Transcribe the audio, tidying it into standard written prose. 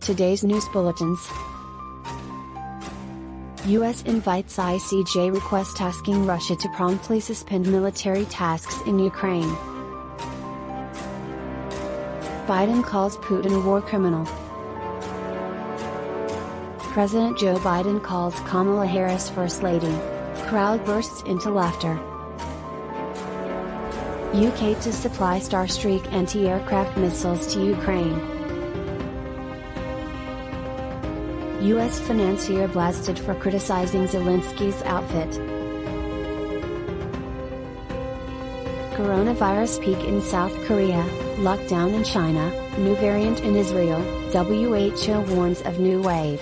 today's news bulletins. U.S. invites ICJ request asking Russia to promptly suspend military tasks in Ukraine. Biden calls Putin a war criminal. President Joe Biden calls Kamala Harris First Lady. Crowd bursts into laughter. UK to supply Starstreak anti-aircraft missiles to Ukraine. U.S. financier blasted for criticizing Zelensky's outfit. Coronavirus peak in South Korea, lockdown in China, new variant in Israel, WHO warns of new wave.